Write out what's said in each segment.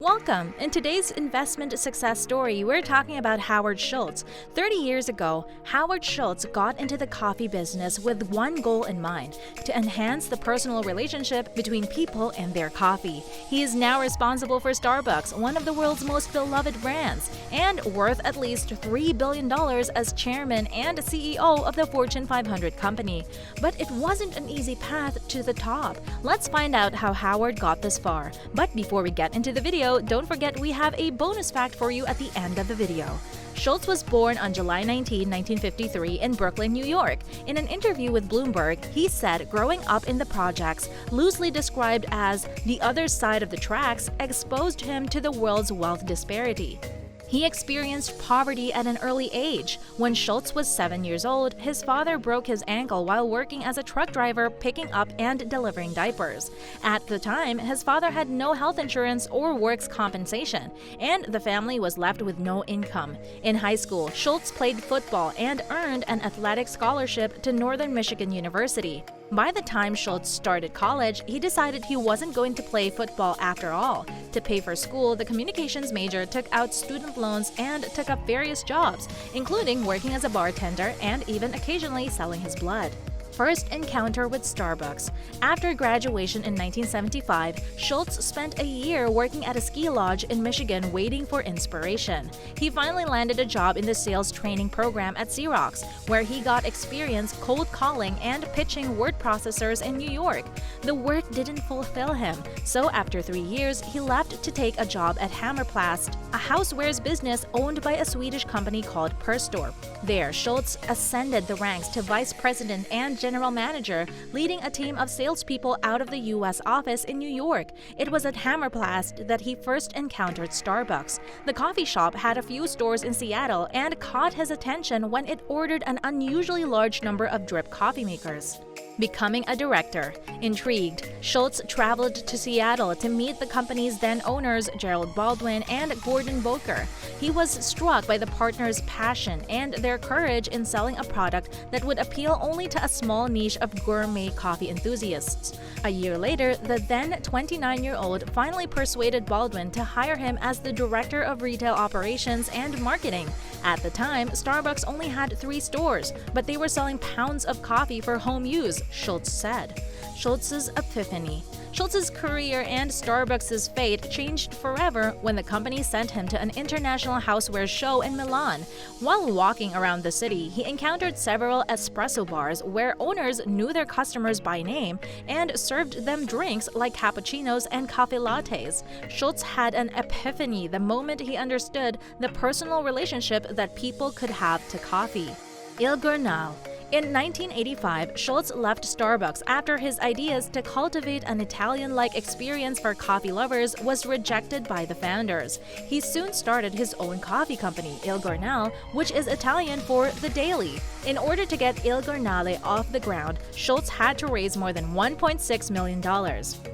Welcome! In today's investment success story, we're talking about Howard Schultz. 30 years ago, Howard Schultz got into the coffee business with one goal in mind: to enhance the personal relationship between people and their coffee. He is now responsible for Starbucks, one of the world's most beloved brands, and worth at least $3 billion as chairman and CEO of the Fortune 500 company. But it wasn't an easy path to the top. Let's find out how Howard got this far. But before we get into the video, don't forget we have a bonus fact for you at the end of the video. Schultz was born on July 19, 1953 in Brooklyn, New York. In an interview with Bloomberg, he said growing up in the projects, loosely described as the other side of the tracks, exposed him to the world's wealth disparity. He experienced poverty at an early age. When Schultz was 7 years old, his father broke his ankle while working as a truck driver picking up and delivering diapers. At the time, his father had no health insurance or works compensation, and the family was left with no income. In high school, Schultz played football and earned an athletic scholarship to Northern Michigan University. By the time Schultz started college, he decided he wasn't going to play football after all. To pay for school, the communications major took out student loans and took up various jobs, including working as a bartender and even occasionally selling his blood. First encounter with Starbucks. After graduation in 1975, Schultz spent a year working at a ski lodge in Michigan waiting for inspiration. He finally landed a job in the sales training program at Xerox, where he got experience cold calling and pitching word processors in New York. The work didn't fulfill him, so after 3 years, he left to take a job at Hammerplast, a housewares business owned by a Swedish company called Perstorp. There, Schultz ascended the ranks to vice president and general manager, leading a team of salespeople out of the U.S. office in New York. It was at Hammerplast that he first encountered Starbucks. The coffee shop had a few stores in Seattle and caught his attention when it ordered an unusually large number of drip coffee makers. Becoming a director. Intrigued, Schultz traveled to Seattle to meet the company's then owners Gerald Baldwin and Gordon Boker. He was struck by the partners' passion and their courage in selling a product that would appeal only to a small niche of gourmet coffee enthusiasts. A year later, the then 29-year-old finally persuaded Baldwin to hire him as the director of retail operations and marketing. At the time, Starbucks only had 3 stores, but they were selling pounds of coffee for home use, Schultz said. Schultz's epiphany. Schultz's career and Starbucks' fate changed forever when the company sent him to an international houseware show in Milan. While walking around the city, he encountered several espresso bars where owners knew their customers by name and served them drinks like cappuccinos and cafe lattes. Schultz had an epiphany the moment he understood the personal relationship that people could have to coffee. Il Giornale. In 1985, Schultz left Starbucks after his ideas to cultivate an Italian-like experience for coffee lovers was rejected by the founders. He soon started his own coffee company, Il Giornale, which is Italian for the daily. In order to get Il Giornale off the ground, Schultz had to raise more than $1.6 million.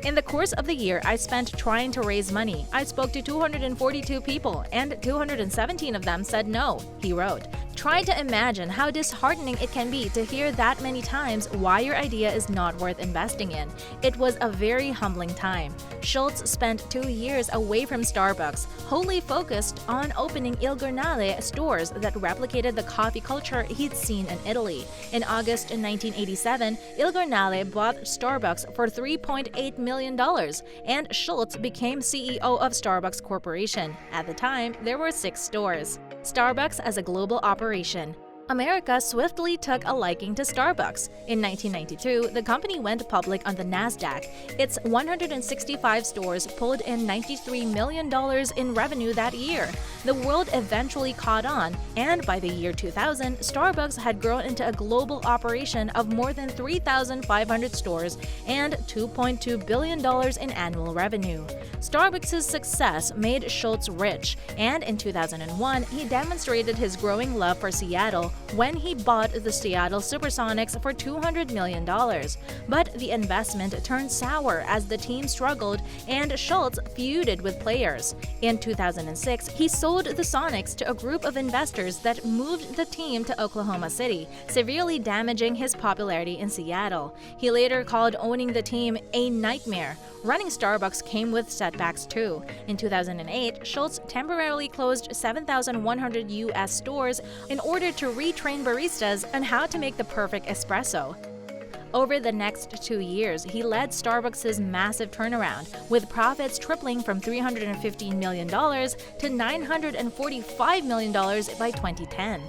In the course of the year I spent trying to raise money, I spoke to 242 people, and 217 of them said no, he wrote. Try to imagine how disheartening it can be to hear that many times why your idea is not worth investing in. It was a very humbling time. Schultz spent 2 years away from Starbucks, wholly focused on opening Il Giornale stores that replicated the coffee culture he'd seen in Italy. In August 1987, Il Giornale bought Starbucks for $3.8 million, and Schultz became CEO of Starbucks Corporation. At the time, there were 6 stores. Starbucks as a global operation. America swiftly took a liking to Starbucks. In 1992, the company went public on the NASDAQ. Its 165 stores pulled in $93 million in revenue that year. The world eventually caught on, and by the year 2000, Starbucks had grown into a global operation of more than 3,500 stores and $2.2 billion in annual revenue. Starbucks' success made Schultz rich, and in 2001, he demonstrated his growing love for Seattle when he bought the Seattle Supersonics for $200 million. But the investment turned sour as the team struggled and Schultz feuded with players. In 2006, he sold the Sonics to a group of investors that moved the team to Oklahoma City, severely damaging his popularity in Seattle. He later called owning the team a nightmare. Running Starbucks came with setbacks too. In 2008, Schultz temporarily closed 7,100 U.S. stores in order to retrain baristas on how to make the perfect espresso. Over the next 2 years, he led Starbucks' massive turnaround, with profits tripling from $315 million to $945 million by 2010.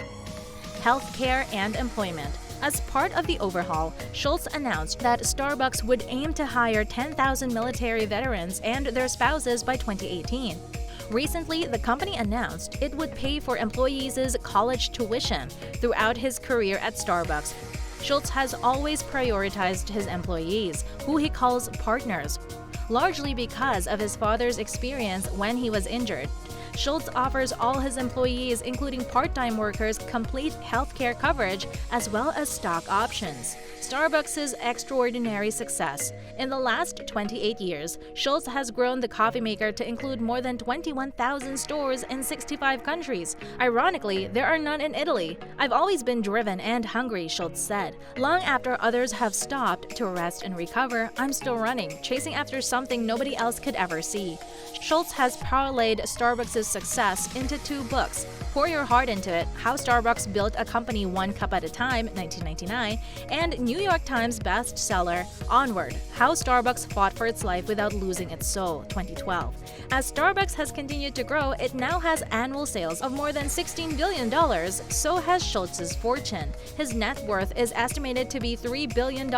Healthcare and employment. As part of the overhaul, Schultz announced that Starbucks would aim to hire 10,000 military veterans and their spouses by 2018. Recently, the company announced it would pay for employees' college tuition throughout his career at Starbucks. Schultz has always prioritized his employees, who he calls partners, largely because of his father's experience when he was injured. Schultz offers all his employees, including part-time workers, complete healthcare coverage as well as stock options. Starbucks' extraordinary success. In the last 28 years, Schultz has grown the coffee maker to include more than 21,000 stores in 65 countries. Ironically, there are none in Italy. "I've always been driven and hungry," Schultz said. "Long after others have stopped to rest and recover, I'm still running, chasing after something nobody else could ever see." Schultz has parlayed Starbucks' success into 2 books: Pour Your Heart Into It, How Starbucks Built a Company One Cup at a Time, 1999, and New York Times bestseller Onward, How Starbucks Fought for Its Life Without Losing Its Soul, 2012. As Starbucks has continued to grow, it now has annual sales of more than $16 billion, so has Schultz's fortune. His net worth is estimated to be $3 billion.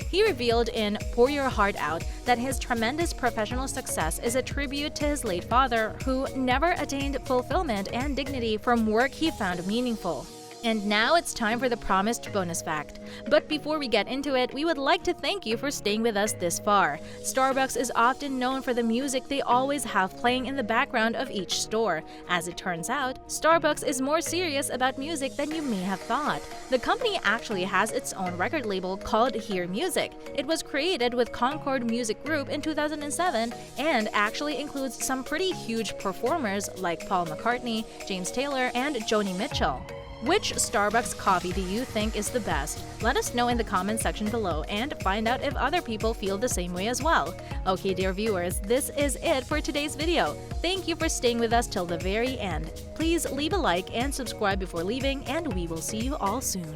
He revealed in Pour Your Heart Out that his tremendous professional success is a tribute to his late father, who never attained fulfillment and dignity from work he found meaningful. And now it's time for the promised bonus fact. But before we get into it, we would like to thank you for staying with us this far. Starbucks is often known for the music they always have playing in the background of each store. As it turns out, Starbucks is more serious about music than you may have thought. The company actually has its own record label called Hear Music. It was created with Concord Music Group in 2007 and actually includes some pretty huge performers like Paul McCartney, James Taylor, and Joni Mitchell. Which Starbucks coffee do you think is the best? Let us know in the comment section below and find out if other people feel the same way as well. Okay, dear viewers, this is it for today's video. Thank you for staying with us till the very end. Please leave a like and subscribe before leaving, and we will see you all soon.